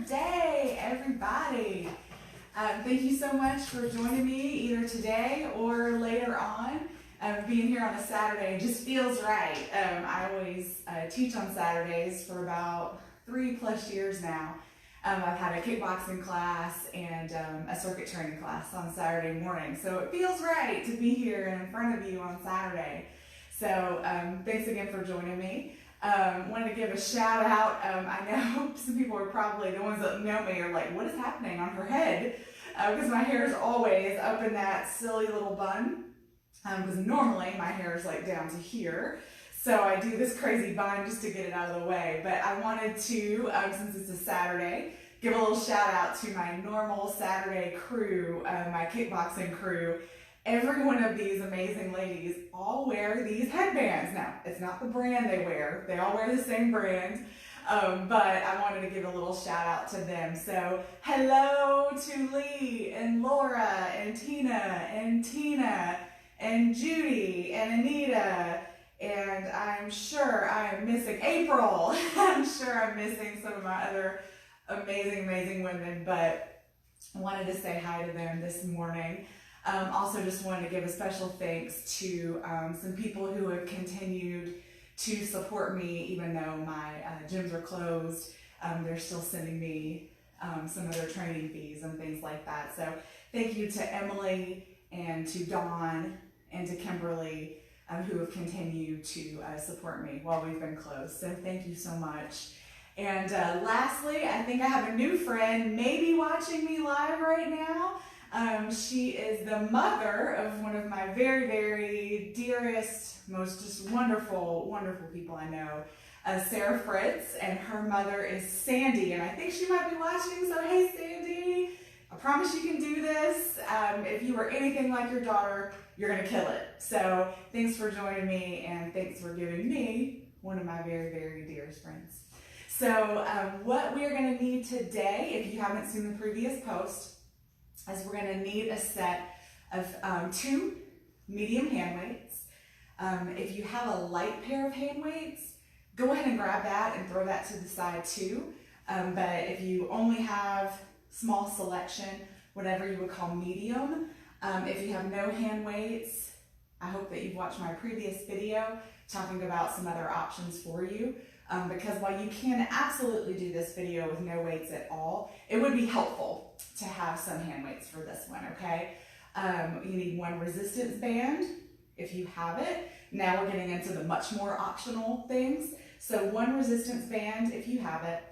day, everybody. Thank you so much for joining me either today or later on. Being here on a Saturday just feels right. I always teach on Saturdays for about 3+ years now. I've had a kickboxing class and a circuit training class on Saturday morning, so it feels right to be here in front of you on Saturday. So thanks again for joining me. Wanted to give a shout out. I know some people are probably, the ones that know me are like, what is happening on her head? Because my hair is always up in that silly little bun. Because normally my hair is like down to here. So I do this crazy bun just to get it out of the way. But I wanted to, since it's a Saturday, give a little shout out to my normal Saturday crew, my kickboxing crew. Every one of these amazing ladies all wear these headbands. Now, it's not the brand they wear. They all wear the same brand. But I wanted to give a little shout out to them. So hello to Lee and Laura and Tina and Judy and Anita. And I'm sure I'm missing April. I'm sure I'm missing some of my other amazing women, but I wanted to say hi to them this morning. Also just wanted to give a special thanks to some people who have continued to support me even though my gyms are closed. They're still sending me some of their training fees and things like that. So thank you to Emily and to Dawn and to Kimberly who have continued to support me while we've been closed. So thank you so much. And lastly, I think I have a new friend maybe watching me live right now. She is the mother of one of my very dearest, most just wonderful people I know, Sarah Fritz, and her mother is Sandy, and I think she might be watching, so hey Sandy, I promise you can do this. If you are anything like your daughter, you're gonna kill it. So thanks for joining me, and thanks for giving me one of my very dearest friends. So what we're gonna need today, if you haven't seen the previous post, is we're gonna need a set of 2 medium hand weights. If you have a light pair of hand weights, go ahead and grab that and throw that to the side too. But if you only have small selection, whatever you would call medium, if you have no hand weights, I hope that you've watched my previous video talking about some other options for you. Because while you can absolutely do this video with no weights at all, it would be helpful to have some hand weights for this one, okay? You need 1 resistance band, if you have it. Now we're getting into the much more optional things. So 1 resistance band, if you have it,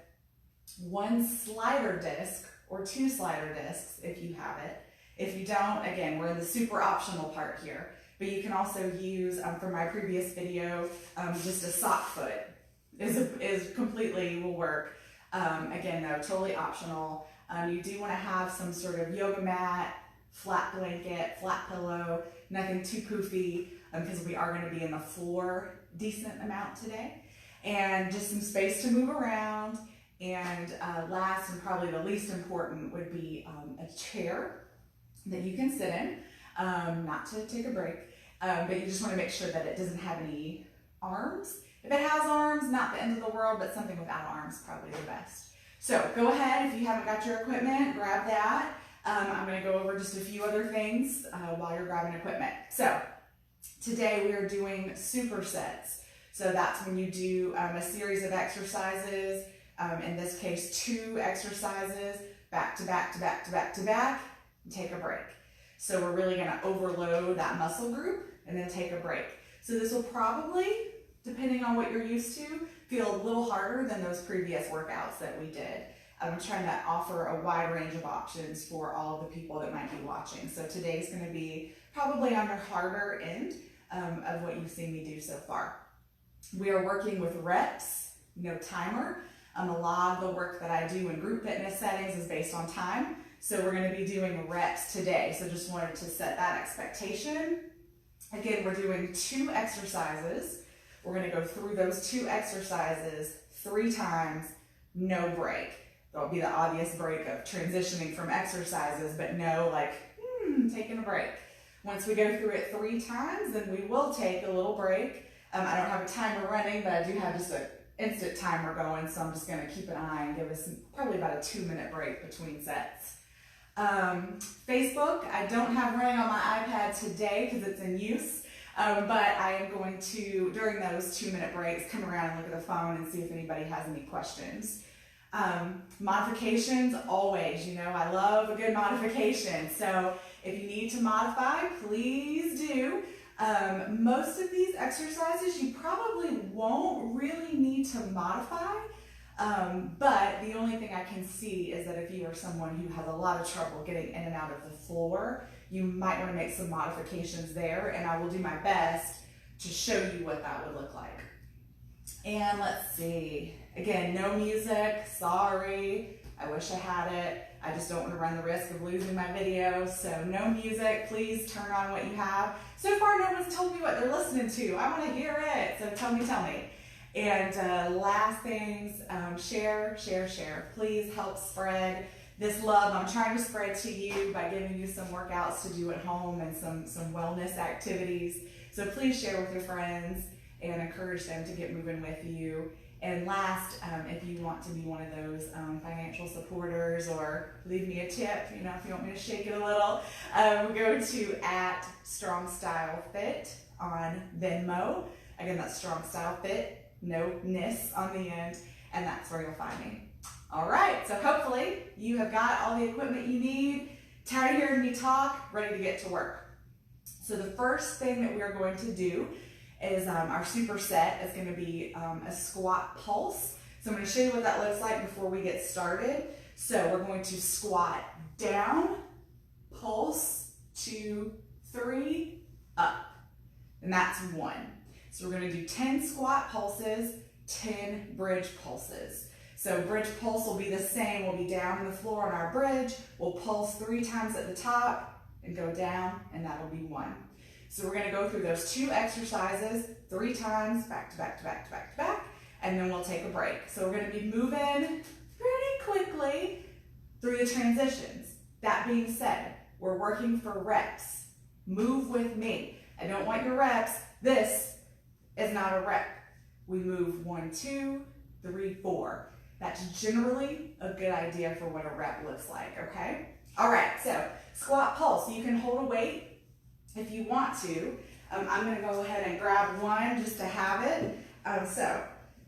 1 slider disc, or 2 slider discs, if you have it. If you don't, again, we're in the super optional part here. But you can also use, from my previous video, just a sock foot. Is completely will work. Again though, totally optional. You do want to have some sort of yoga mat, flat blanket, flat pillow, nothing too poofy because we are going to be in the floor decent amount today. And just some space to move around. And last and probably the least important would be a chair that you can sit in, not to take a break, but you just want to make sure that it doesn't have any arms. If it has arms, not the end of the world, but something without arms, probably the best. So go ahead, if you haven't got your equipment, grab that. I'm going to go over just a few other things while you're grabbing equipment. So today we are doing supersets. So that's when you do a series of exercises, in this case 2 exercises, back to back, and take a break. So we're really going to overload that muscle group and then take a break. So this will probably, depending on what you're used to, feel a little harder than those previous workouts that we did. I'm trying to offer a wide range of options for all of the people that might be watching. So today's going to be probably on the harder end of what you've seen me do so far. We are working with reps, no timer. A lot of the work that I do in group fitness settings is based on time. So we're going to be doing reps today. So just wanted to set that expectation. Again, we're doing 2 exercises. We're going to go through those 2 exercises 3 times, no break. There'll be the obvious break of transitioning from exercises, but no taking a break. Once we go through it 3 times, then we will take a little break. I don't have a timer running, but I do have just a instant timer going, so I'm just going to keep an eye and give us probably about a 2-minute break between sets. Facebook, I don't have running on my iPad today because it's in use, but I am going to, during those 2-minute breaks, come around and look at the phone and see if anybody has any questions. Modifications, always, you know, I love a good modification, so if you need to modify, please do. Most of these exercises you probably won't really need to modify, but the only thing I can see is that if you are someone who has a lot of trouble getting in and out of the floor, you might want to make some modifications there, and I will do my best to show you what that would look like. And let's see, again, no music, sorry, I wish I had it. I just don't want to run the risk of losing my video, so no music, please turn on what you have. So far, no one's told me what they're listening to. I want to hear it, so tell me. And last things, share. Please help spread this love I'm trying to spread to you by giving you some workouts to do at home and some wellness activities. So please share with your friends and encourage them to get moving with you. And last, if you want to be one of those financial supporters or leave me a tip, you know, if you want me to shake it a little, go to @StrongStyleFit on Venmo. Again, that's StrongStyleFit, no "ness" on the end, and that's where you'll find me. All right, so hopefully you have got all the equipment you need, tired of hearing me talk, ready to get to work. So the first thing that we are going to do is our superset is going to be a squat pulse. So I'm going to show you what that looks like before we get started. So we're going to squat down, pulse, 2, 3, up. And that's 1. So we're going to do 10 squat pulses, 10 bridge pulses. So bridge pulse will be the same. We'll be down on the floor on our bridge. We'll pulse 3 times at the top and go down, and that'll be 1. So we're going to go through those 2 exercises 3 times, back to back to back to back to back, and then we'll take a break. So we're going to be moving pretty quickly through the transitions. That being said, we're working for reps. Move with me. I don't want your reps. This is not a rep. We move 1, 2, 3, 4. That's generally a good idea for what a rep looks like, okay? All right, so squat pulse. You can hold a weight if you want to. I'm going to go ahead and grab one just to have it. So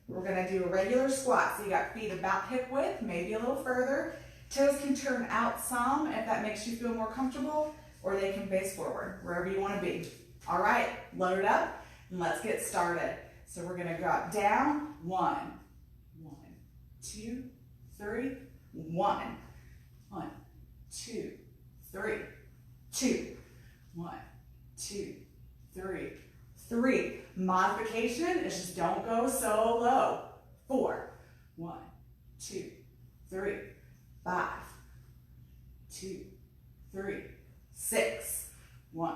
we're going to do a regular squat. So you got feet about hip width, maybe a little further. Toes can turn out some if that makes you feel more comfortable, or they can face forward, wherever you want to be. All right, load it up and let's get started. So we're going to drop down, 1, 2, 3, 1, 2, 3, 2, 1, 2, 3, 3. Modification is just don't go so low. 4, 1, 2, 3, 5, 2, 3, 6, 1,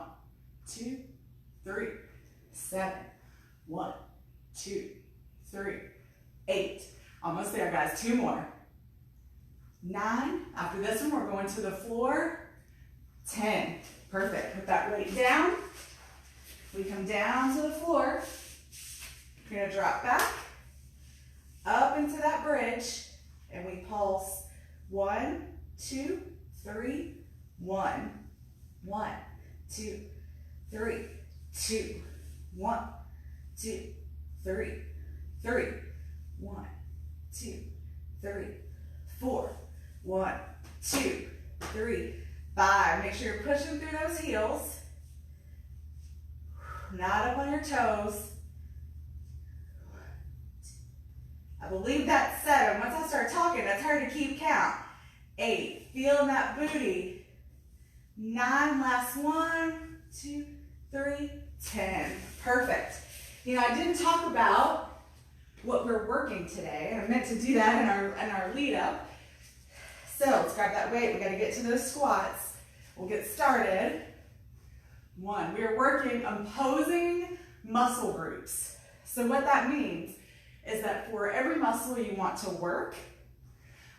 2, 3, 7, 1, 2, 3, 8. Almost there, guys. 2 more. 9. After this one, we're going to the floor. 10. Perfect. Put that weight down. We come down to the floor. We're going to drop back, up into that bridge, and we pulse 1, 2, 3, 1, 1, 2, 3, 2, 1, 2, 3, 3, 1, 2, 3, 4, 1, 2, 3, 5. Make sure you're pushing through those heels. Not up on your toes. I believe that's 7. Once I start talking, that's hard to keep count. 8. Feeling that booty. 9. Last 1, 2, 3, 10. Perfect. You know, I didn't talk about what we're working today, and I meant to do that in our lead up. So let's grab that weight. We got to get to those squats. We'll get started. 1. We are working opposing muscle groups. So what that means is that for every muscle you want to work,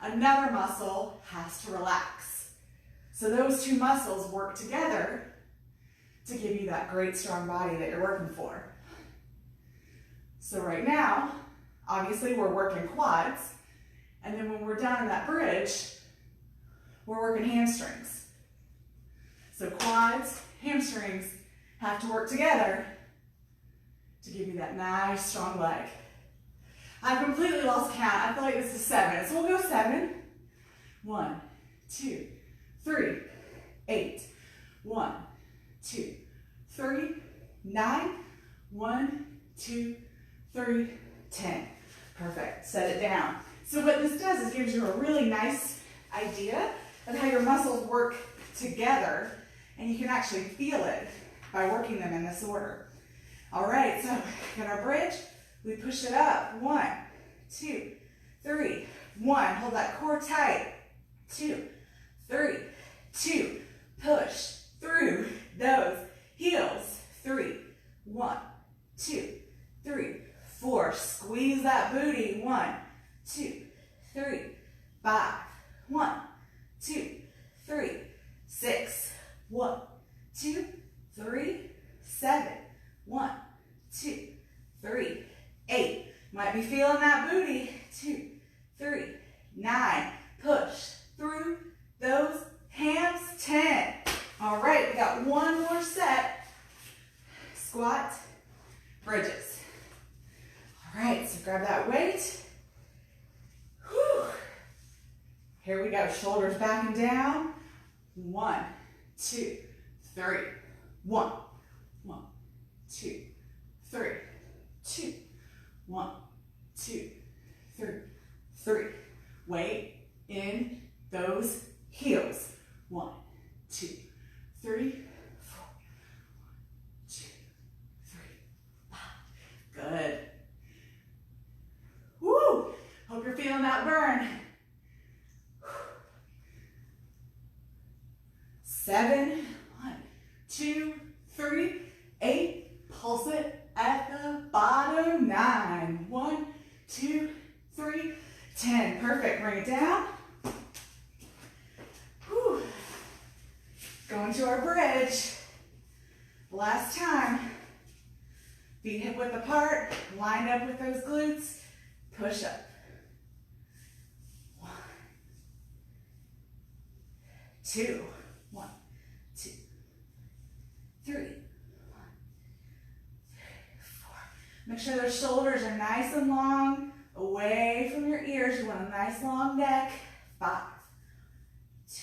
another muscle has to relax. So those 2 muscles work together to give you that great strong body that you're working for. So right now, obviously we're working quads. And then when we're done in that bridge, we're working hamstrings. So quads, hamstrings have to work together to give you that nice strong leg. I've completely lost count. I feel like this is 7. So we'll go 7. 1, 2, 3, 8. 1, 2, 3, 9. 1, 2, 3, 10. Perfect. Set it down. So what this does is gives you a really nice idea of how your muscles work together, and you can actually feel it by working them in this order. All right, so in our bridge, we push it up. 1, 2, 3. 1, hold that core tight. 2, 3, 2. Push through those heels. 3, 1, 2, 3, 4. Squeeze that booty. 1, 2, 3, 5. 1, 2, 3, 6. 1, 2, 3, 7. 1, 2, 3, 8. Might be feeling that booty. 2, 3, 9. Push through those hams. 10. All right, we got one more set. Squat, bridges. All right, so grab that weight. Whew. Here we go, shoulders back and down. 1, 2, 3. 1, 1, 2, 3, 2, 1, 2, 3, 3. Weight in those heels. 1, 2, 3, 4. 1, 2, 3, 5. Good. Woo! Hope you're feeling that burn. 7. 1, 2, 3, 8. Pulse it at the bottom. 9. 1, 2, 3, 10. Perfect. Bring it down. Whew. Going to our bridge. Last time. Feet hip width apart. Line up with those glutes. Push up. 1, 2. 1, 2, 3. 1, 2, 3, 4. Make sure those shoulders are nice and long, away from your ears. You want a nice long neck. 5, 2,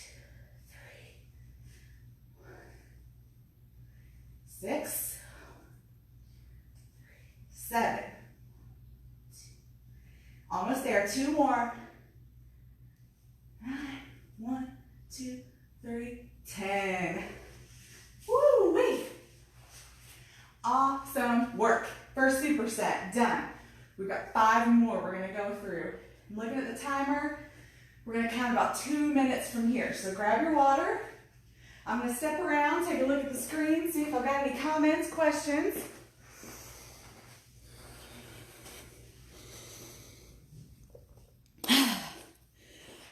3. 1, 6, 7. Almost there. 2 more. 9. 1, 2, 3, 10. Woo wee. Awesome work. First superset done. We've got 5 more we're going to go through. I'm looking at the timer. We're going to count about 2 minutes from here. So grab your water. I'm going to step around, take a look at the screen, see if I've got any comments, questions.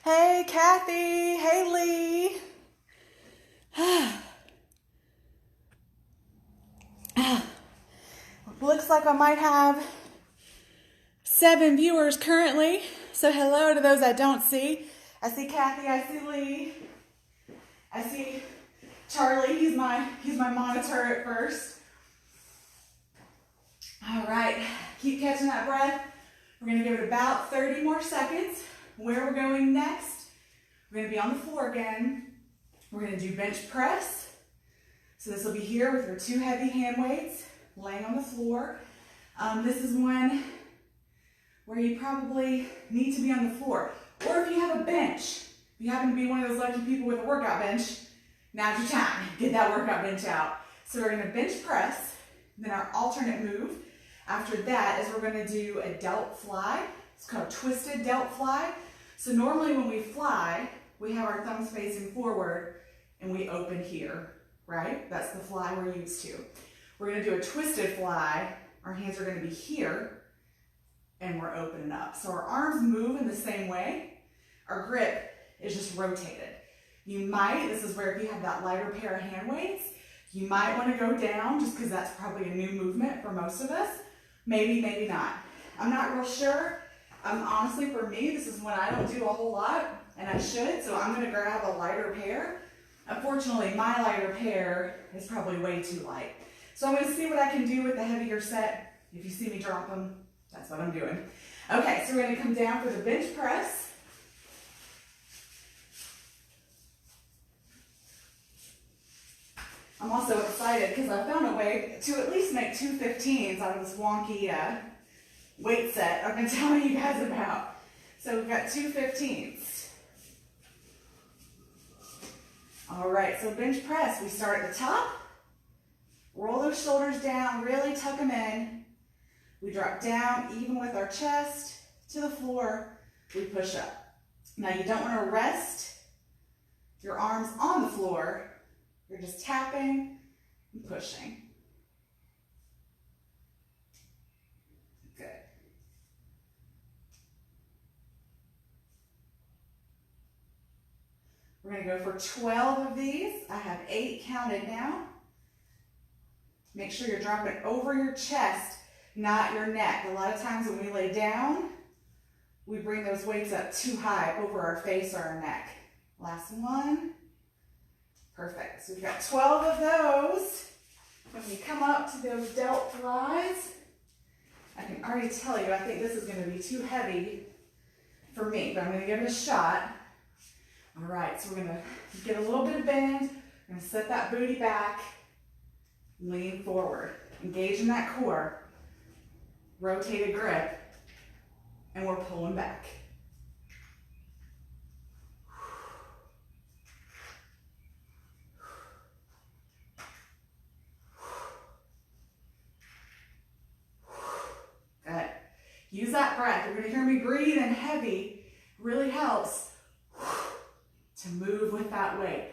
Hey, Kathy. Hey, Lee. Looks like I might have 7 viewers currently. So hello to those I don't see. I see Kathy. I see Lee. I see Charlie. He's my monitor at first. All right. Keep catching that breath. We're going to give it about 30 more seconds. Where we're going next, we're going to be on the floor again. We're going to do bench press. So this will be here with your 2 heavy hand weights laying on the floor. This is one where you probably need to be on the floor. Or if you have a bench, if you happen to be one of those lucky people with a workout bench, now's your time. Get that workout bench out. So we're going to bench press, then our alternate move. After that is we're going to do a delt fly. It's called a twisted delt fly. So normally when we fly, we have our thumbs facing forward and we open here, right? That's the fly we're used to. We're going to do a twisted fly. Our hands are going to be here and we're opening up. So our arms move in the same way. Our grip is just rotated. You might, this is where if you have that lighter pair of hand weights, you might want to go down just because that's probably a new movement for most of us. Maybe, maybe not. I'm not real sure. Honestly, for me, this is when I don't do a whole lot, and I should, so I'm gonna grab a lighter pair. Unfortunately, my lighter pair is probably way too light. So I'm gonna see what I can do with the heavier set. If you see me drop them, that's what I'm doing. Okay, so we're gonna come down for the bench press. I'm also excited because I found a way to at least make 2 15s out of this wonky weight set I've been telling you guys about. So we've got 2 15s. All right, so bench press, we start at the top, roll those shoulders down, really tuck them in. We drop down even with our chest to the floor, we push up. Now you don't want to rest your arms on the floor, you're just tapping and pushing. Good. We're going to go for 12 of these. I have 8 counted now. Make sure you're dropping over your chest, not your neck. A lot of times when we lay down, we bring those weights up too high over our face or our neck. Last one. Perfect. So we've got 12 of those. When we come up to those delt flies, I can already tell you, I think this is going to be too heavy for me, but I'm going to give it a shot. All right, so we're going to get a little bit of bend. We're going to set that booty back, lean forward, engage in that core, rotated grip, and we're pulling back. Good. Use that breath. You're going to hear me breathe in heavy. Really helps to move with that weight.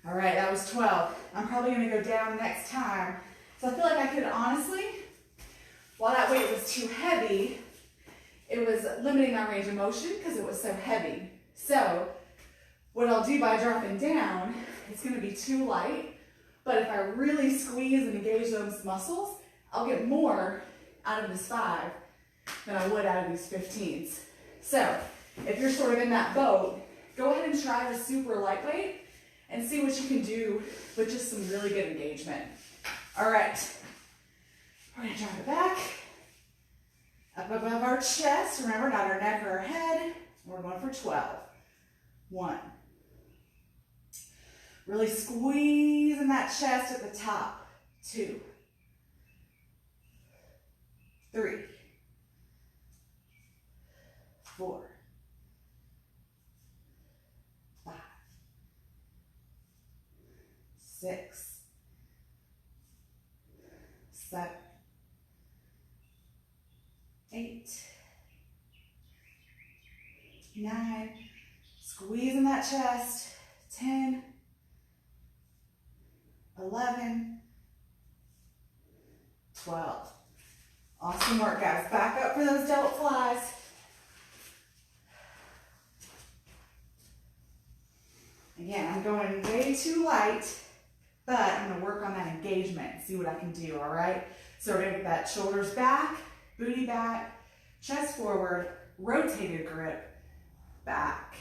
All right, that was 12. I'm probably going to go down next time. So I feel like I could honestly, while that weight was too heavy, it was limiting my range of motion because it was so heavy. So what I'll do by dropping down, it's going to be too light, but if I really squeeze and engage those muscles, I'll get more out of this 5 than I would out of these 15s. So if you're sort of in that boat, go ahead and try the super lightweight and see what you can do with just some really good engagement. All right, we're going to drop it back, up above our chest. Remember, not our neck or our head. We're going for 12. 1. Really squeezing that chest at the top. 2. 3. 4. 5. 6. 7. 8. 9. Squeezing that chest. 10. 11. 12. Awesome work, guys. Back up for those delt flies. Again, I'm going way too light, but I'm going to work on that engagement and see what I can do, all right? So we're going to get that shoulders back, booty back, chest forward, rotated grip, back.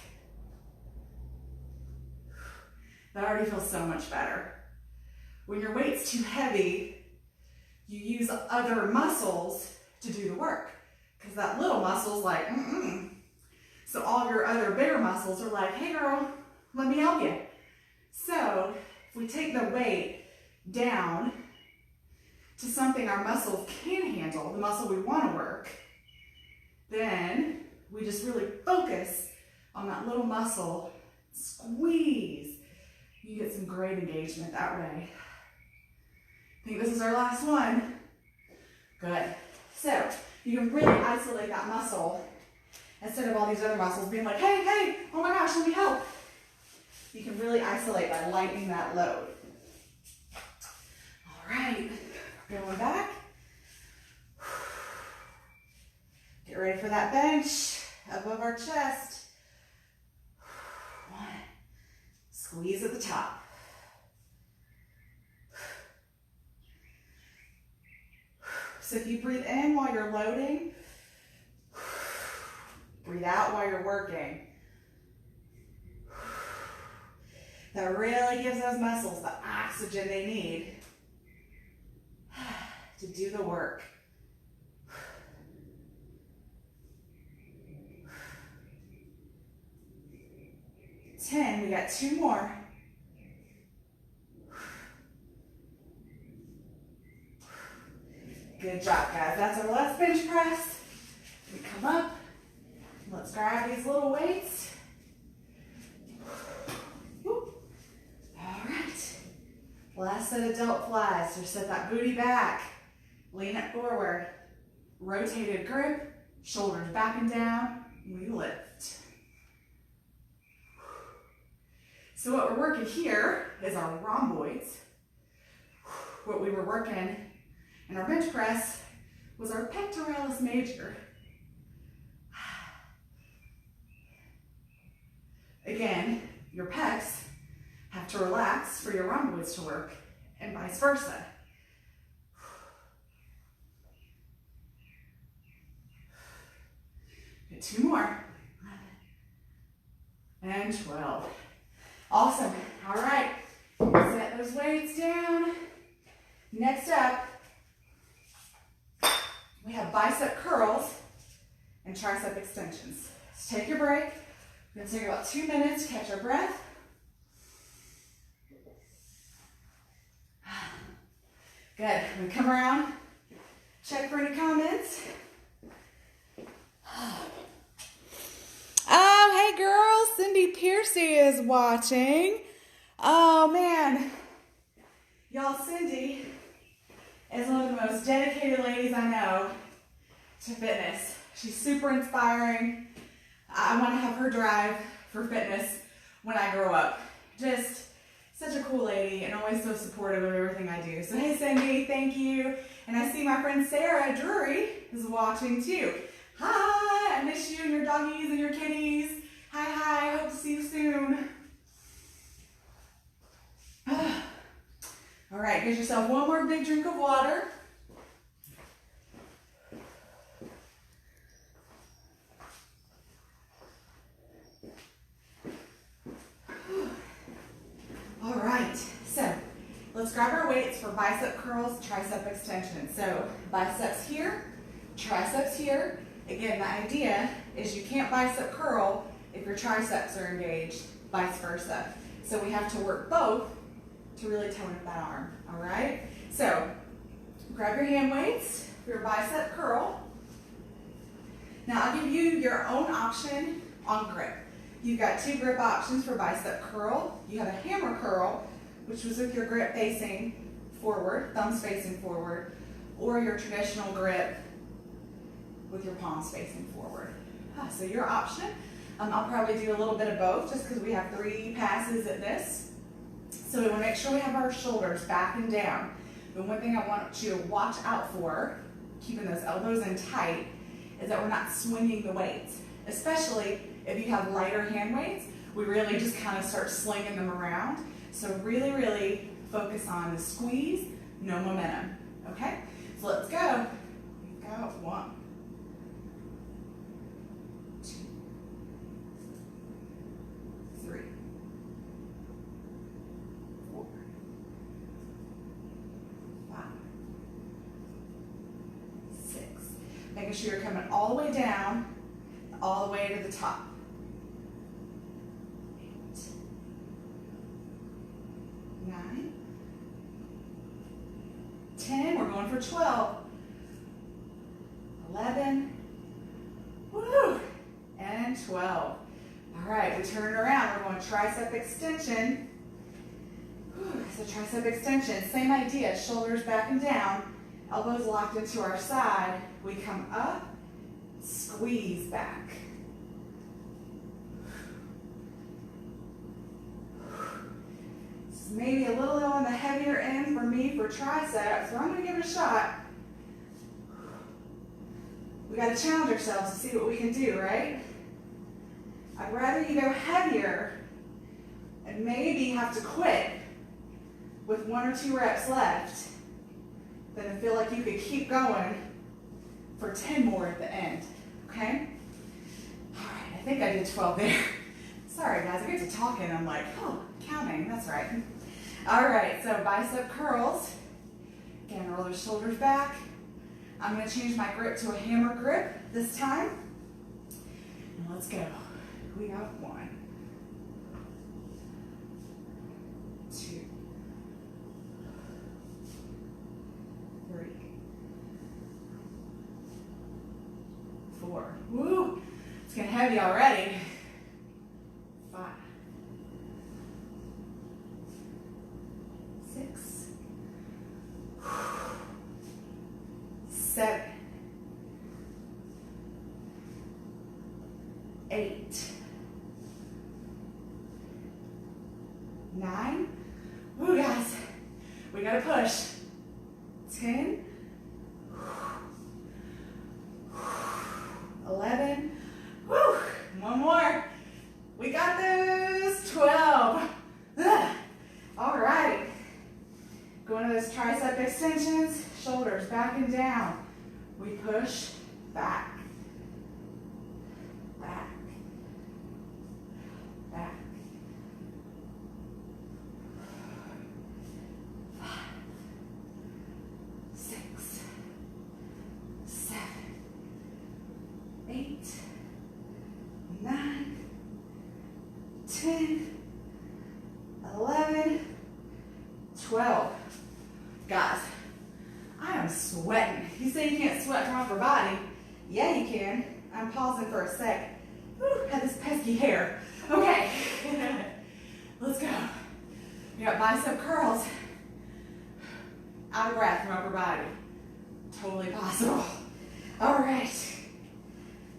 That already feels so much better. When your weight's too heavy, you use other muscles to do the work because that little muscle's like, So all your other bigger muscles are like, hey girl, let me help you. So if we take the weight down to something our muscles can handle, the muscle we want to work, then we just really focus on that little muscle, squeeze. You get some great engagement that way. I think this is our last one. Good. So you can really isolate that muscle instead of all these other muscles being like, hey, hey, oh my gosh, let me help. You can really isolate by lightening that load. All right, going back. Get ready for that bench above our chest. 1. Squeeze at the top. So if you breathe in while you're loading, breathe out while you're working. That really gives those muscles the oxygen they need to do the work. 10, we got 2 more. Good job, guys. That's our last bench press. We come up. Let's grab these little weights. Whoop. All right. Last set of delt flies. So set that booty back. Lean it forward. Rotated grip. Shoulders back and down. We lift. So what we're working here is our rhomboids. What we were working in our bench press was our pectoralis major. Again, your pecs have to relax for your rhomboids to work, and vice versa. Get 2 more. 11 and 12. Awesome. All right. Set those weights down. Next up, we have bicep curls and tricep extensions. So take your break. We're going to take about 2 minutes to catch our breath. Good. I'm going to come around, check for any comments. Oh, hey girls, Cindy Piercy is watching. Oh man, y'all, Cindy is one of the most dedicated ladies I know to fitness. She's super inspiring. I want to have her drive for fitness when I grow up. Just such a cool lady and always so supportive of everything I do. So hey Cindy, thank you. And I see my friend Sarah Drury is watching too. Hi, I miss you and your doggies and your kitties. Hi, hope to see you soon. All right, get yourself one more big drink of water. All right, so let's grab our weights for bicep curls, tricep extensions. So biceps here, triceps here. Again, the idea is you can't bicep curl if your triceps are engaged, vice versa. So we have to work both to really tone up that arm, all right? So grab your hand weights for your bicep curl. Now I'll give you your own option on grip. You've got 2 grip options for bicep curl. You have a hammer curl, which was with your grip facing forward, thumbs facing forward, or your traditional grip with your palms facing forward. So your option. I'll probably do a little bit of both just because we have 3 passes at this. So we want to make sure we have our shoulders back and down. The one thing I want you to watch out for, keeping those elbows in tight, is that we're not swinging the weights. Especially if you have lighter hand weights, we really just kind of start slinging them around. So really, really focus on the squeeze, no momentum. Okay? So let's go. We've got 1, 2, 3, 4, 5, 6. Making sure you're coming all the way down, all the way to the top. 8, 9, 10. We're going for 12. 11. Woo! And 12. All right, we turn it around. We're going tricep extension. Whew, so tricep extension, same idea. Shoulders back and down, elbows locked into our side. We come up, squeeze back. This is maybe a little on the heavier end for me for triceps, so I'm going to give it a shot. We got to challenge ourselves to see what we can do, right? I'd rather you go heavier and maybe have to quit with 1 or 2 reps left than to feel like you could keep going for 10 more at the end, okay? All right, I think I did 12 there. Sorry guys, I get to talking and I'm like, oh, counting, that's right. All right, so bicep curls. Again, roll those shoulders back. I'm gonna change my grip to a hammer grip this time. And let's go. We got 1, 2, 3, 4. Woo! It's getting heavy already. 5, 6, 7, 8, 9. Woo, guys. We gotta push. 10, 11. Woo! 1 more. We got this. 12. Ugh. All right. Going to those tricep extensions, shoulders back and down. We push back, back, back. 5, 6, 7, 8, 9, 10, 11, 12. Guys, I am sweating. You say you can't sweat from upper body. Yeah, you can. I'm pausing for a sec. Whew, had this pesky hair. Okay, let's go. We got bicep curls. Out of breath from upper body. Totally possible. All right,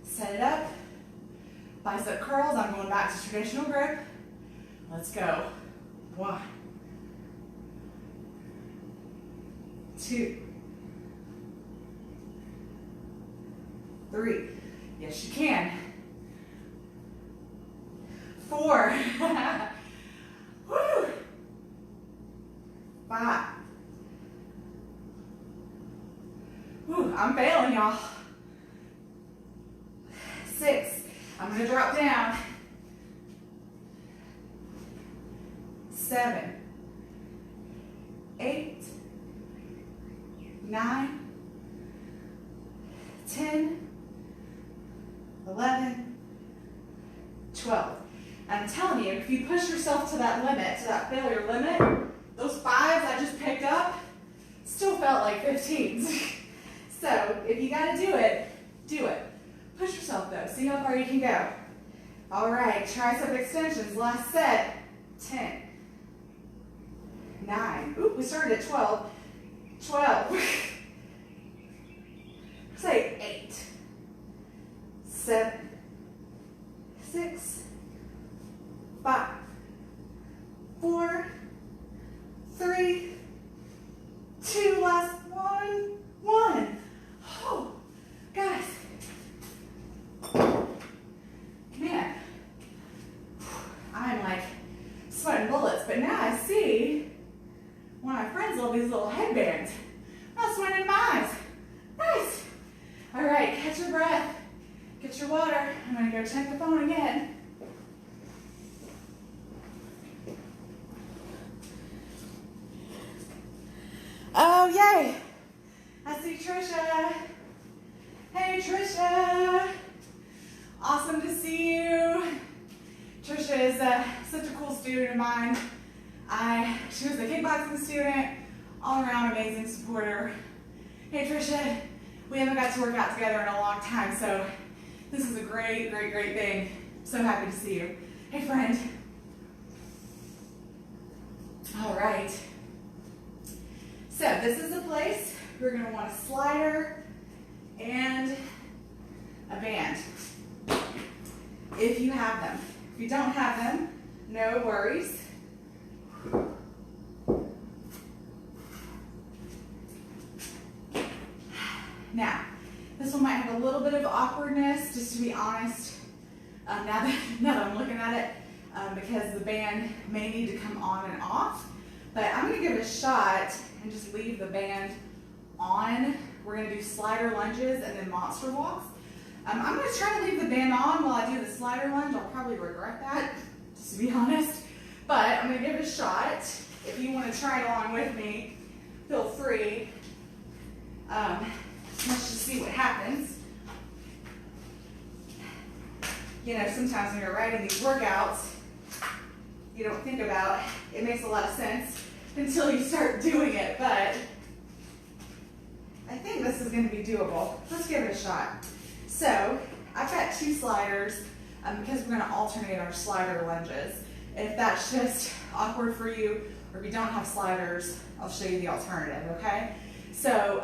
set it up. Bicep curls, I'm going back to traditional grip. Let's go. 1, 2, 3. Yes, you can. 4. Woo. 5. Woo, I'm failing, y'all. 6. I'm going to drop down. 7, 8, 9, 10, 11, 12. I'm telling you, if you push yourself to that limit, to that failure limit, those 5s I just picked up still felt like 15s. So if you got to do it, do it. Push yourself though, see how far you can go. All right, tricep extensions, last set. 10, 9, ooh, we started at 12, 12, say 8, 7, 6, 5, 4, 3, 2, last 1, 1. Oh, guys, man, I'm like sweating bullets, but now I see one of my friends love these little headbands. I'm sweating in my eyes. Nice. All right, catch your breath. Get your water. I'm gonna go check the phone again. Oh, yay. I see Trisha. Hey, Trisha. Awesome to see you. Trisha is such a cool student of mine. She was a kickboxing student, all around amazing supporter. Hey Trisha, we haven't got to work out together in a long time, so this is a great, great, great thing. So happy to see you. Hey friend. All right. So this is the place we're gonna want a slider and a band, if you have them. If you don't have them, no worries. Now, this This one might have a little bit of awkwardness, just to be honest, now that I'm looking at it, because the band may need to come on and off. But I'm going to give it a shot and just leave the band on. We're going to do slider lunges and then monster walks. I'm going to try to leave the band on while I do the slider lunge. I'll probably regret that, just to be honest. But I'm going to give it a shot. If you want to try it along with me, feel free. Let's just see what happens. You know, sometimes when you're writing these workouts, you don't think about it makes a lot of sense until you start doing it, but I think this is going to be doable. Let's give it a shot. So I've got 2 sliders because we're going to alternate our slider lunges. If that's just awkward for you, or if you don't have sliders, I'll show you the alternative, okay? So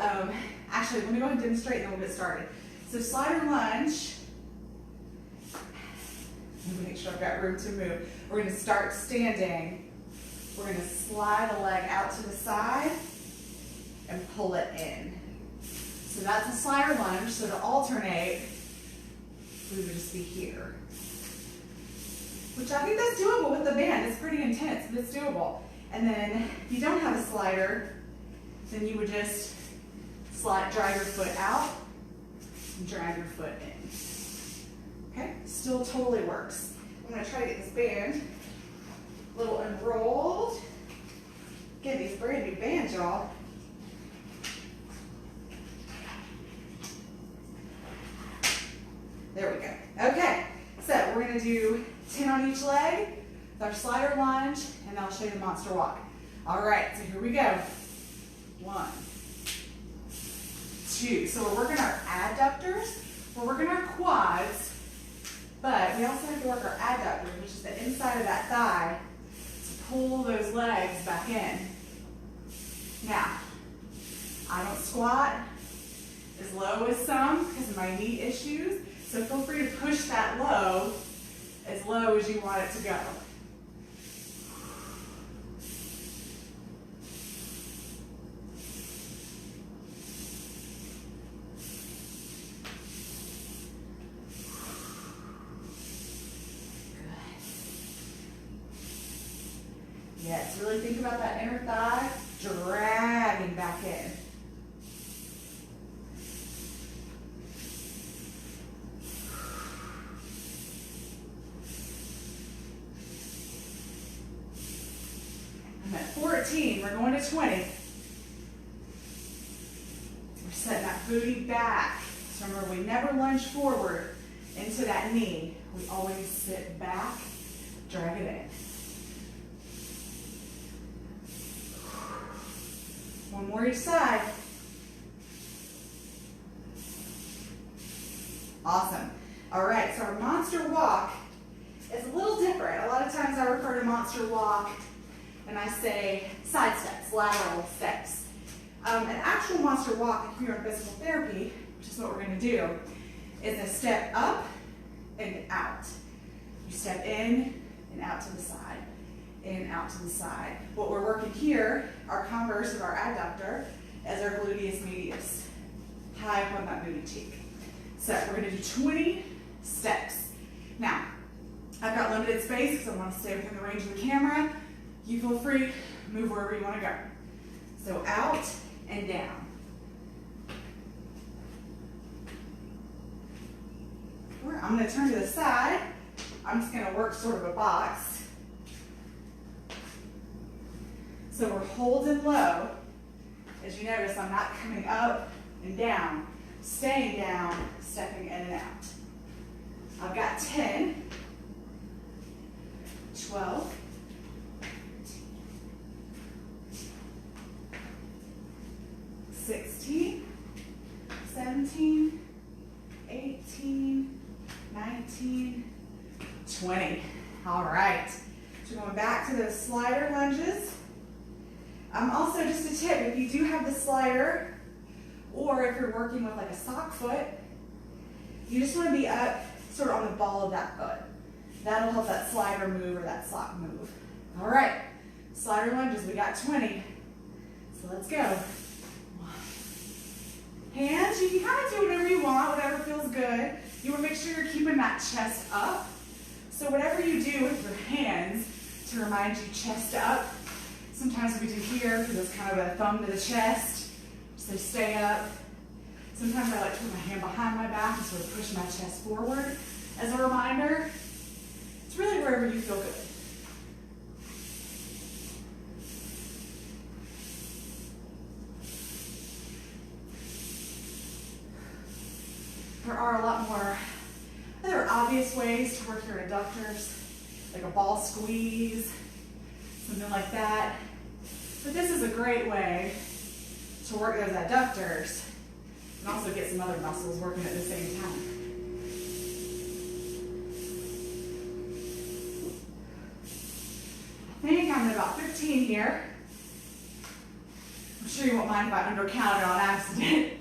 actually, let me go ahead and demonstrate and then we'll get started. So slider lunge. Let me make sure I've got room to move. We're going to start standing. We're going to slide the leg out to the side and pull it in. So that's a slider lunge. So to alternate, we would just be here. Which I think that's doable with the band. It's pretty intense, but it's doable. And then if you don't have a slider, then you would just drag your foot out and drag your foot in. Okay, still totally works. I'm going to try to get this band a little unrolled. Get these brand new bands, y'all. There we go. Okay, so we're going to do 10 on each leg with our slider lunge, and I'll show you the monster walk. All right, so here we go. 1, 2. So we're working our adductors, we're working our quads, but we also have to work our adductors, which is the inside of that thigh, to pull those legs back in. Now, I don't squat as low as some because of my knee issues, so feel free to push that low as you want it to go. Yes, really think about that inner thigh dragging back in. I'm at 14, we're going to 20. We're setting that booty back. So remember, we never lunge forward into that knee. We always sit back, drag it in. One more each side. Awesome. All right, so our monster walk is a little different. A lot of times I refer to monster walk and I say side steps, lateral steps. An actual monster walk, if you're in physical therapy, which is what we're going to do, is a step up and out. You step in and out to the side. In, out to the side. What we're working here, our converse of our adductor, is our gluteus medius, high up on that booty cheek. So we're going to do 20 steps. Now, I've got limited space because I want to stay within the range of the camera. You feel free, move wherever you want to go. So out and down. I'm going to turn to the side. I'm just going to work sort of a box. So we're holding low. As you notice, I'm not coming up and down, staying down, stepping in and out. I've got 10, 12, 16, 17, 18, 19, 20. All right. So going back to those slider lunges. Also, just a tip, if you do have the slider, or if you're working with like a sock foot, you just want to be up sort of on the ball of that foot. That'll help that slider move or that sock move. All right, slider lunges, we got 20. So let's go. 1, Hands, you can kind of do whatever you want, whatever feels good. You want to make sure you're keeping that chest up. So whatever you do with your hands to remind you chest up. Sometimes we do here because it's kind of a thumb to the chest, so they stay up. Sometimes I like to put my hand behind my back and sort of push my chest forward as a reminder. It's really wherever you feel good. There are a lot more other obvious ways to work your adductors, like a ball squeeze, something like that. But this is a great way to work those adductors and also get some other muscles working at the same time. I think I'm at about 15 here. I'm sure you won't mind if I undercounted on accident.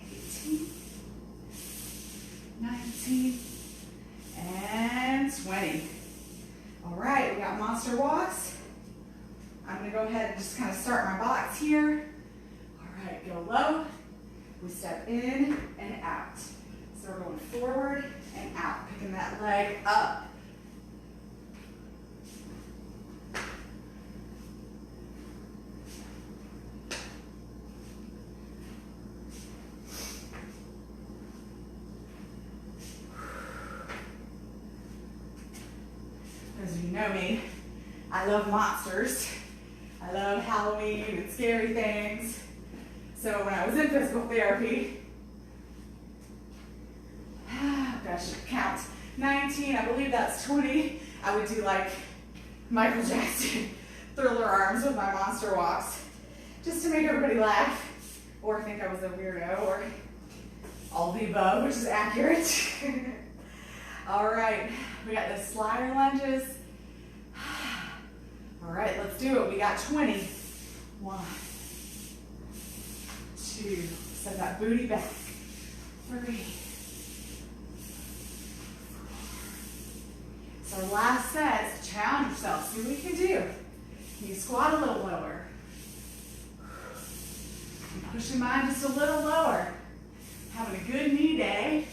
18, 19, and 20. All right, we got monster walks. I'm gonna go ahead and just kind of start my box here. All right, go low. We step in and out. So we're going forward and out, picking that leg up. As you know me, I love monsters. I love Halloween and scary things. So when I was in physical therapy, gosh, count, 19, I believe that's 20, I would do like Michael Jackson Thriller arms with my monster walks, just to make everybody laugh, or think I was a weirdo, or all the above, which is accurate. All right, we got the slider lunges. All right, let's do it. We got 20. 1, 2, set that booty back. 3. So our last set is to challenge yourself. See what you can do. You squat a little lower. And push your mind just a little lower. Having a good knee day.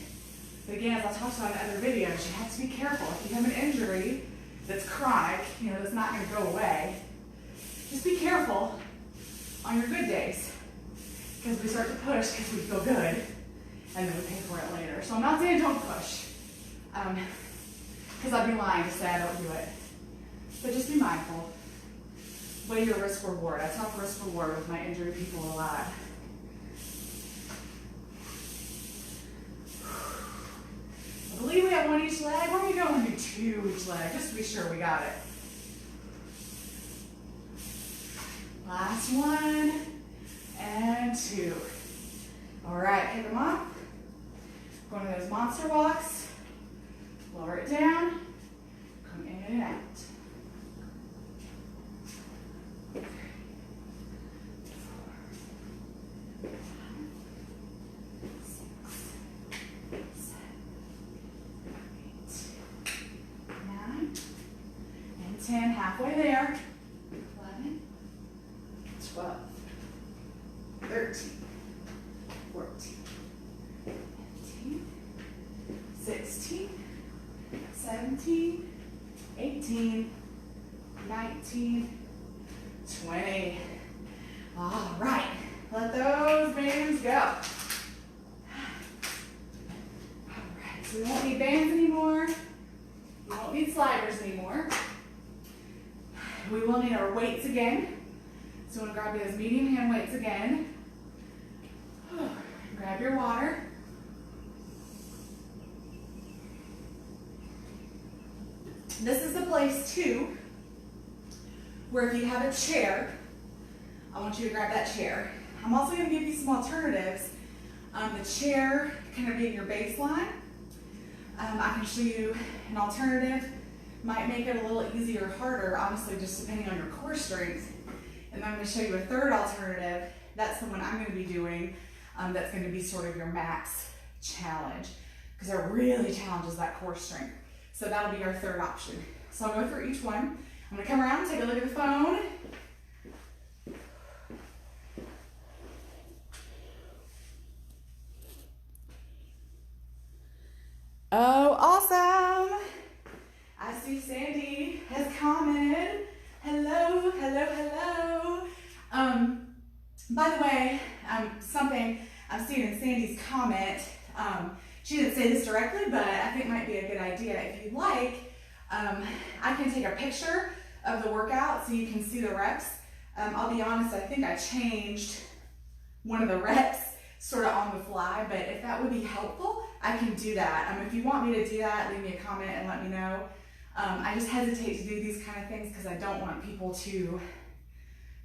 But again, as I talked about in other videos, you have to be careful. If you have an injury that's chronic, that's not going to go away, just be careful on your good days. Because we start to push because we feel good, and then we pay for it later. So I'm not saying don't push, because I'd be lying to say I don't do it. But just be mindful. Weigh your risk reward. I talk risk reward with my injury people a lot. I believe we have 1 each leg. Where are we going to do 2 each leg, just to be sure we got it. Last 1 and 2. All right, pick them up. Going to those monster walks. Lower it down. Come in and out. 3, 4, 5, 6, 7, 8, 9, and 10. Halfway there. 11, 12, 13, 14, 15, 16, 17, 18, 19, 20. All right, let those bands go. All right, so we won't need bands anymore. We won't need sliders anymore. We will need our weights again. So I'm going to grab those medium hand weights again. Grab your water. This is the place too, where if you have a chair, I want you to grab that chair. I'm also going to give you some alternatives. The chair kind of being your baseline. I can show you an alternative. Might make it a little easier or harder, honestly, just depending on your core strength. And then I'm going to show you a third alternative. That's the one I'm going to be doing. That's going to be sort of your max challenge, because it really challenges that core strength. So that'll be our third option. So I'll go through each one. I'm going to come around and take a look at the phone. Oh, awesome. I see Sandy has commented. Hello, hello, hello. By the way, something I'm seeing in Sandy's comment, she didn't say this directly, but I think it might be a good idea. If you like, I can take a picture of the workout so you can see the reps. I'll be honest, I think I changed one of the reps sort of on the fly, but if that would be helpful, I can do that. If you want me to do that, leave me a comment and let me know. I just hesitate to do these kind of things because I don't want people to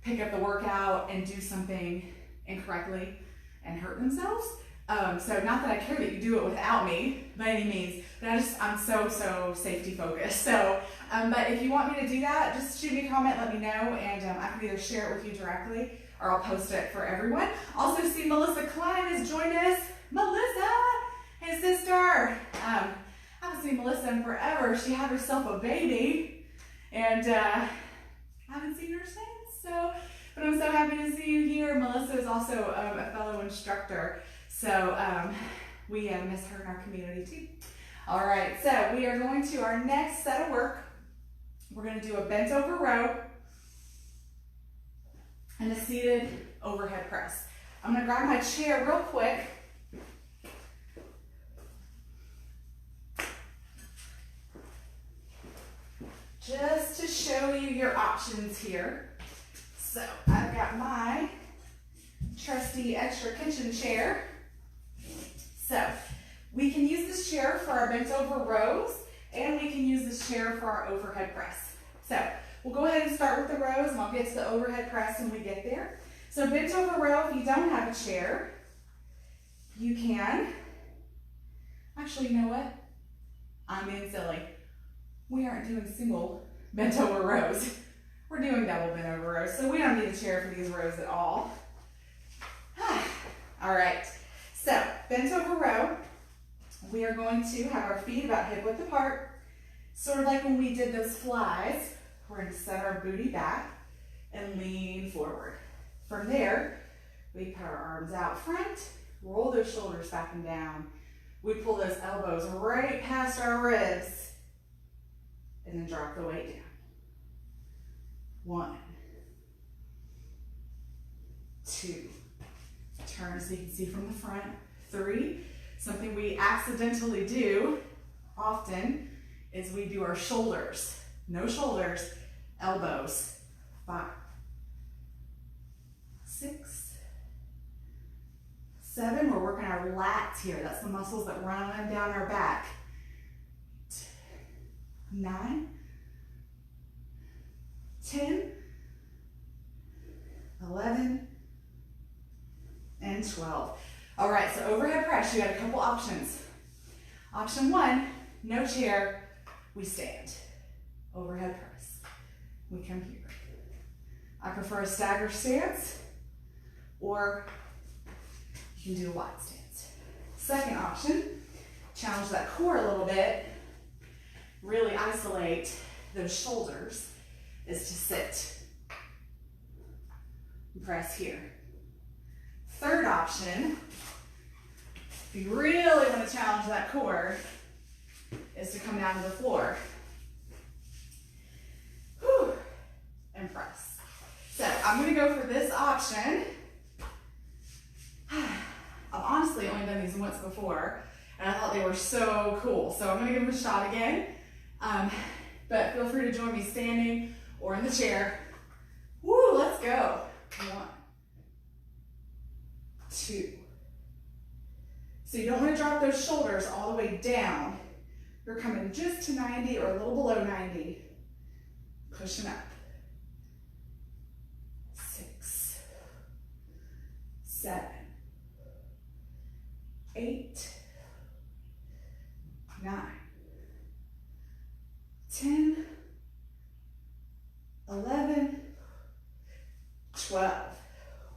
pick up the workout and do something incorrectly and hurt themselves. So not that I care that you do it without me by any means, but I'm so safety focused. So, but if you want me to do that, just shoot me a comment, let me know, and I can either share it with you directly or I'll post it for everyone. Also see Melissa Klein has joined us. Melissa, hey sister. I haven't seen Melissa in forever. She had herself a baby and I haven't seen her since. So, but I'm so happy to see you here. Melissa is also a fellow instructor. So we miss her in our community too. All right, so we are going to our next set of work. We're going to do a bent over row and a seated overhead press. I'm going to grab my chair real quick. Just to show you your options here. So I've got my trusty extra kitchen chair. So we can use this chair for our bent over rows and we can use this chair for our overhead press. So we'll go ahead and start with the rows and I'll get to the overhead press when we get there. So bent over row, if you don't have a chair, you can, actually, you know what? I'm being silly. We aren't doing single bent over rows. We're doing double bent over rows, so we don't need a chair for these rows at all. All right, so bent over row, we are going to have our feet about hip width apart, sort of like when we did those flies. We're going to set our booty back and lean forward. From there, we put our arms out front, roll those shoulders back and down. We pull those elbows right past our ribs and then drop the weight down. 1, 2, turn so you can see from the front. 3, something we accidentally do often is we do our shoulders. No shoulders, elbows. 5, 6, 7, we're working our lats here. That's the muscles that run down our back. 9, 10, 11, and 12. All right, so overhead press, you got a couple options. Option 1, no chair, we stand. Overhead press, we come here. I prefer a stagger stance, or you can do a wide stance. Second option, challenge that core a little bit, really isolate those shoulders, is to sit. Press here. Third option, if you really want to challenge that core, is to come down to the floor. Whew, and press. So I'm going to go for this option. I've honestly only done these once before, and I thought they were so cool. So I'm going to give them a shot again. But feel free to join me standing or in the chair. Woo, let's go. 1, 2. So you don't want to drop those shoulders all the way down. You're coming just to 90 or a little below 90. Pushing up. 6, 7, 8, 9, 10, 11, 12.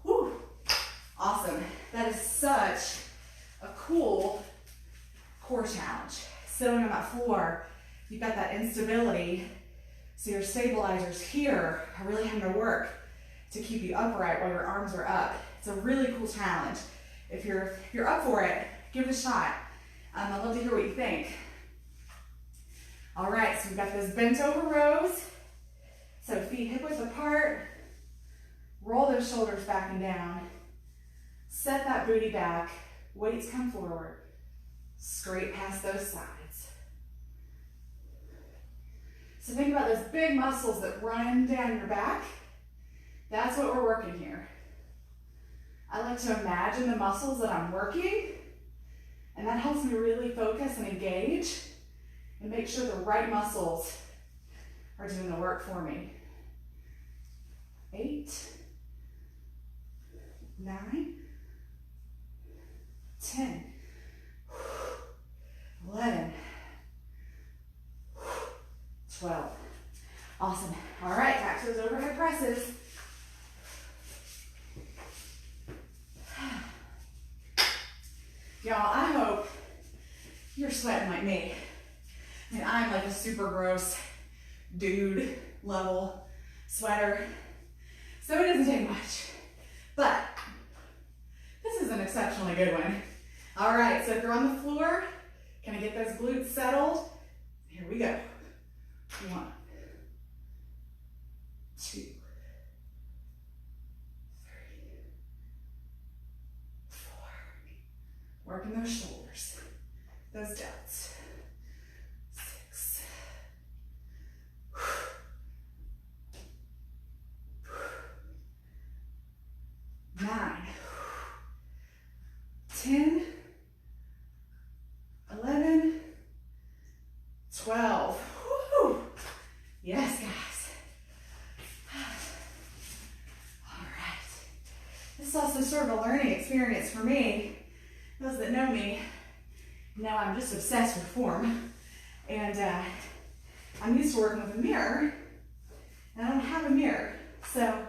Woo! Awesome. That is such a cool core challenge. Sitting on that floor, you've got that instability, so your stabilizers here are really having to work to keep you upright while your arms are up. It's a really cool challenge. If you're up for it, give it a shot. I'd love to hear what you think. All right, so we've got those bent over rows. So feet hip width apart. Roll those shoulders back and down. Set that booty back. Weights come forward. Scrape past those sides. So think about those big muscles that run down your back. That's what we're working here. I like to imagine the muscles that I'm working, and that helps me really focus and engage and make sure the right muscles are doing the work for me. 8, 9, 10, 11, 12. Awesome. All right, back to those overhead presses. Y'all, I hope you're sweating like me. I mean, I'm like a super gross dude level sweater, so it doesn't take much. But this is an exceptionally good one. All right, so if you're on the floor, can I get those glutes settled? Here we go. 1, 2, 3, 4. Working those shoulders, those delts. 6, 9, 10, 11, 12. Woo! Yes, guys. All right. This is also sort of a learning experience for me. Those that know me know I'm just obsessed with form. And I'm used to working with a mirror, and I don't have a mirror. So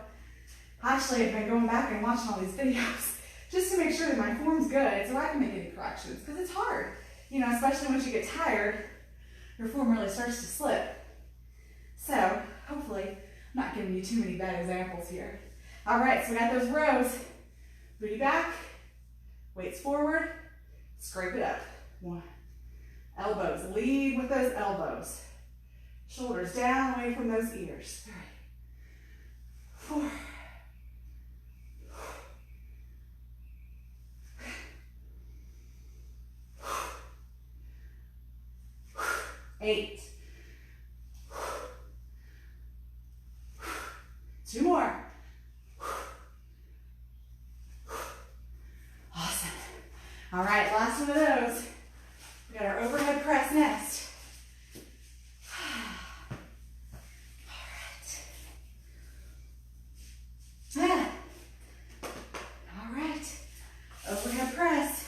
actually, I've been going back and watching all these videos just to make sure that my form's good so I can make any corrections, because it's hard. You know, especially once you get tired, your form really starts to slip. So hopefully I'm not giving you too many bad examples here. All right, so we got those rows. Booty back, weights forward, scrape it up. 1. Elbows, lead with those elbows. Shoulders down, away from those ears. 3, 4. 8. 2 more. Awesome. All right, last one of those. We got our overhead press next. All right. All right. Overhead press.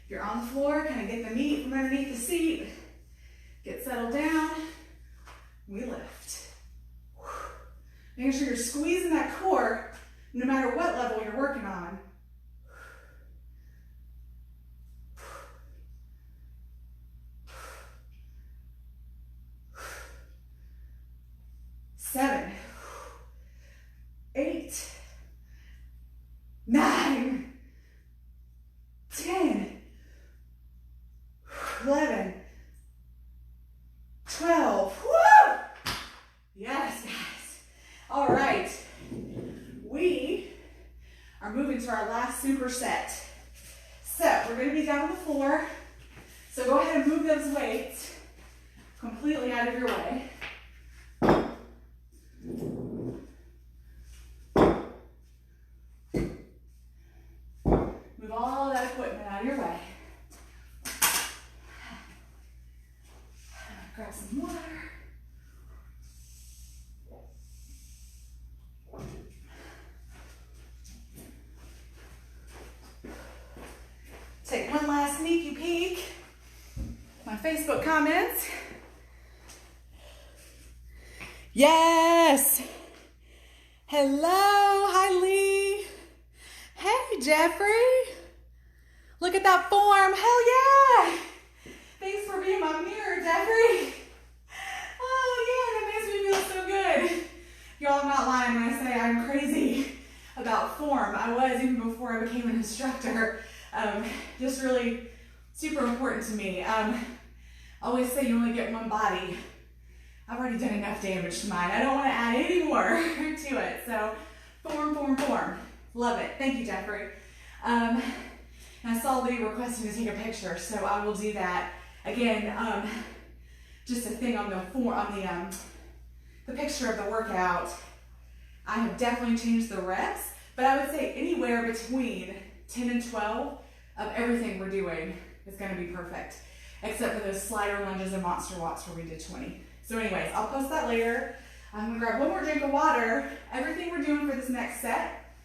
If you're on the floor, kind of get the meat from underneath the seat. Get settled down. We lift. Making sure you're squeezing that core no matter what level you're working on. 7, 8, 9, 10, 11, 12. Woo! Yes, guys. All right. We are moving to our last superset. So we're going to be down on the floor. So go ahead and move those weights completely out of your way. Move all that equipment out of your way. Grab some water. Take one last sneaky peek. My Facebook comments. Yes. Hello. Hi, Lee. Hey, Jeffrey. Look at that form. Hell yeah. Thanks for being my mirror, Jeffrey. Oh, yeah, that makes me feel so good. Y'all, I'm not lying when I say I'm crazy about form. I was even before I became an instructor. Just really super important to me. Always say you only get one body. I've already done enough damage to mine. I don't want to add any more to it. So form, form, form. Love it. Thank you, Jeffrey. And I saw Lee requesting to take a picture, so I will do that. Again, just a thing on the picture of the workout. I have definitely changed the reps, but I would say anywhere between 10 and 12 of everything we're doing is going to be perfect, except for those slider lunges and monster walks where we did 20. So anyways, I'll post that later. I'm going to grab one more drink of water. Everything we're doing for this next set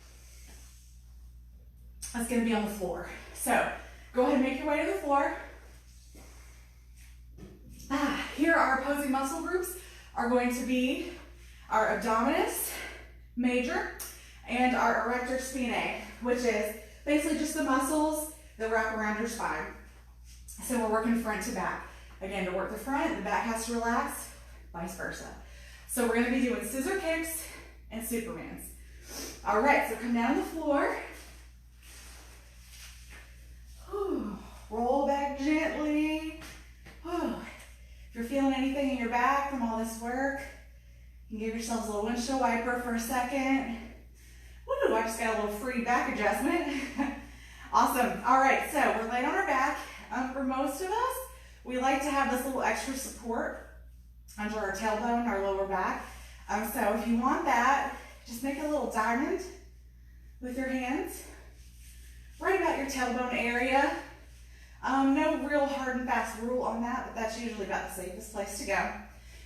is going to be on the floor. So go ahead and make your way to the floor. Here our opposing muscle groups are going to be our abdominis major and our erector spinae, which is basically just the muscles that wrap around your spine. So we're working front to back. Again, to work the front, the back has to relax, vice versa. So we're gonna be doing scissor kicks and Supermans. All right, so come down on the floor. Roll back gently. If you're feeling anything in your back from all this work, you can give yourselves a little windshield wiper for a second. Woo, I just got a little free back adjustment. Awesome. All right, so we're laying on our back. For most of us, we like to have this little extra support under our tailbone, our lower back. So if you want that, just make a little diamond with your hands right about your tailbone area. No real hard and fast rule on that, but that's usually about the safest place to go.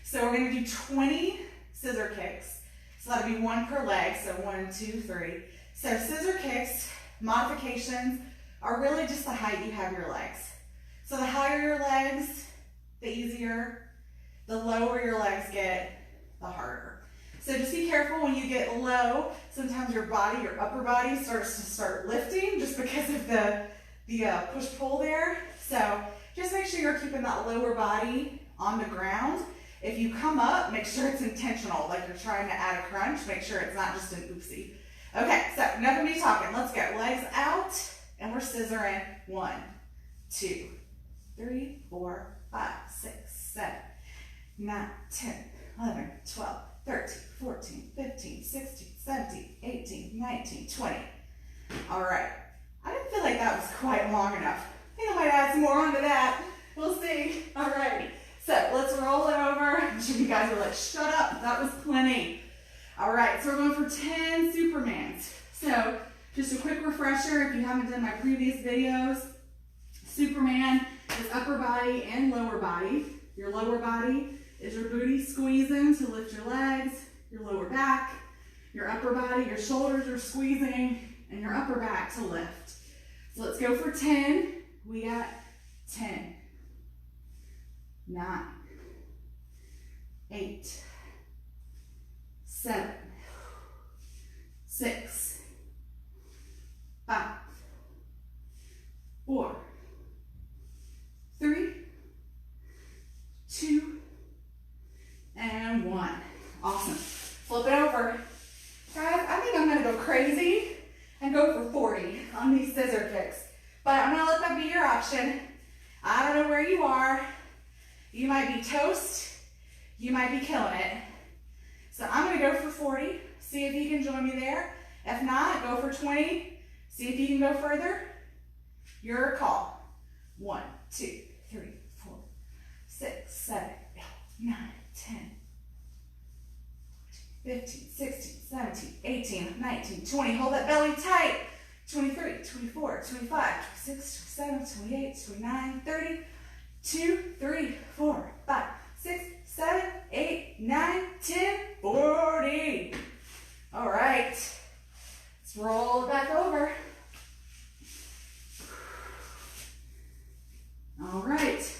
So we're going to do 20 scissor kicks. So that'll be one per leg, so 1, 2, 3. So scissor kicks, modifications, are really just the height you have your legs. So the higher your legs, the easier. The lower your legs get, the harder. So just be careful when you get low. Sometimes your body, your upper body starts to start lifting just because of the push-pull there. So just make sure you're keeping that lower body on the ground. If you come up, make sure it's intentional, like you're trying to add a crunch. Make sure it's not just an oopsie. Okay, so enough of me talking. Let's go. Legs out, and we're scissoring. 1, 2, 3, 4, 5, 6, 7, 9, 10, 11, 12, 13, 14, 15, 16, 17, 18, 19, 20. All right. I didn't feel like that was quite long enough. I think I might add some more onto that. We'll see. All right. So let's roll it over. I'm sure you guys are like, shut up. That was plenty. All right. So we're going for 10 Supermans. So just a quick refresher, if you haven't done my previous videos, Superman is upper body and lower body. Your lower body is your booty squeezing to lift your legs, your lower back, your upper body, your shoulders are squeezing, and your upper back to lift. So let's go for 10. We got 10, 9, 8, 7, 6, 5, 4, 3, 2, and 1. Awesome. Flip it over. Guys, I think I'm gonna go crazy and go for 40 on these scissor kicks. But I'm gonna let that be your option. I don't know where you are. You might be toast. You might be killing it. So I'm gonna go for 40. See if you can join me there. If not, go for 20. See if you can go further. Your call. 1, 2, 3, 4, 6, 7, 8, 9, 10, 15, 16, 17, 18, 19, 20. Hold that belly tight. 23, 24, 25, 26, 27, 28, 29, 30, 2, 3, 4, 5, 6, 7, 8, 9, 10, 40. All right. Let's roll it back over. All right.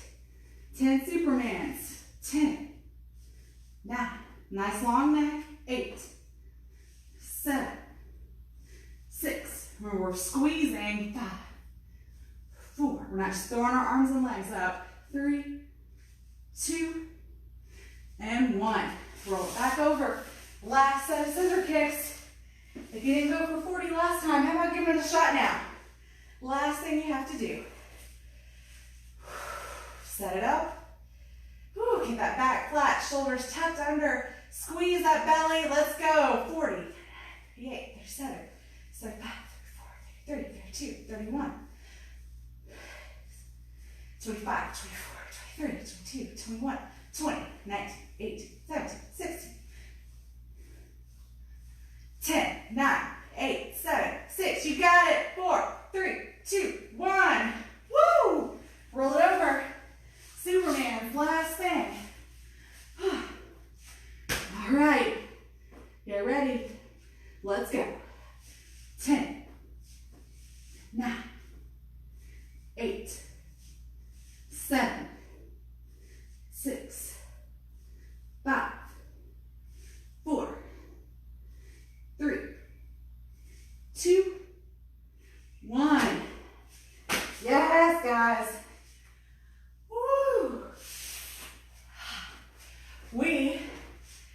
10 Supermans. 10, 9, nice long neck. 8, 7, 6, where we're squeezing. 5, 4, we're not just throwing our arms and legs up. 3, 2, and 1. Roll it back over. Last set of scissor kicks. If you didn't go for 40 last time, how about giving it a shot now? Last thing you have to do. Set it up. Woo, get that back flat, shoulders tucked under. Squeeze that belly. Let's go. 40, 38, 37, 35, 34, 33, 32, 31, 25, 24, 23, 22, 21, 20, 19, 18, 17, 16, 10, 9, 8, 7, 6. You got it. 4, 3, 2, 1. Woo! Roll it over. Superman, last thing. All right. Get ready. Let's go. 10, 9, 8, 7, 6, 5, 4, 3, 2, 1. Yes, guys. Woo! We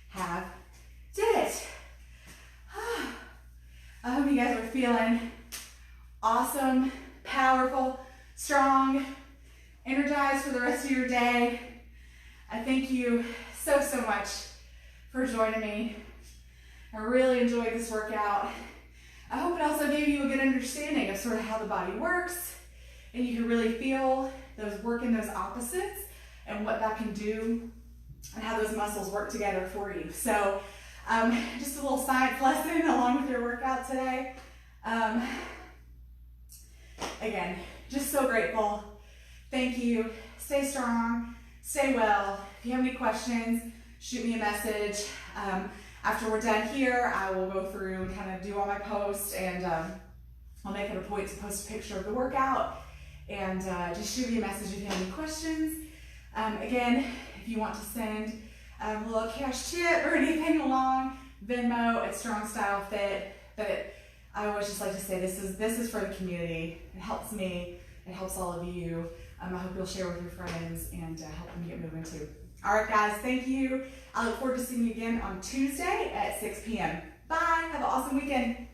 have did it. I hope you guys are feeling awesome, powerful, strong, energized for the rest of your day. I thank you so much for joining me. I really enjoyed this workout. I hope it also gave you a good understanding of sort of how the body works, and you can really feel those working those opposites and what that can do and how those muscles work together for you. So just a little science lesson along with your workout today. Again, just so grateful. Thank you. Stay strong, stay well. If you have any questions, shoot me a message. After we're done here, I will go through and kind of do all my posts, and I'll make it a point to post a picture of the workout, and just shoot me a message if you have any questions. Again, if you want to send a little cash tip or anything along, Venmo at Strong Style Fit. But I always just like to say this is for the community. It helps me. It helps all of you. I hope you'll share with your friends and help them get moving too. All right, guys, thank you. I look forward to seeing you again on Tuesday at 6 p.m. Bye. Have an awesome weekend.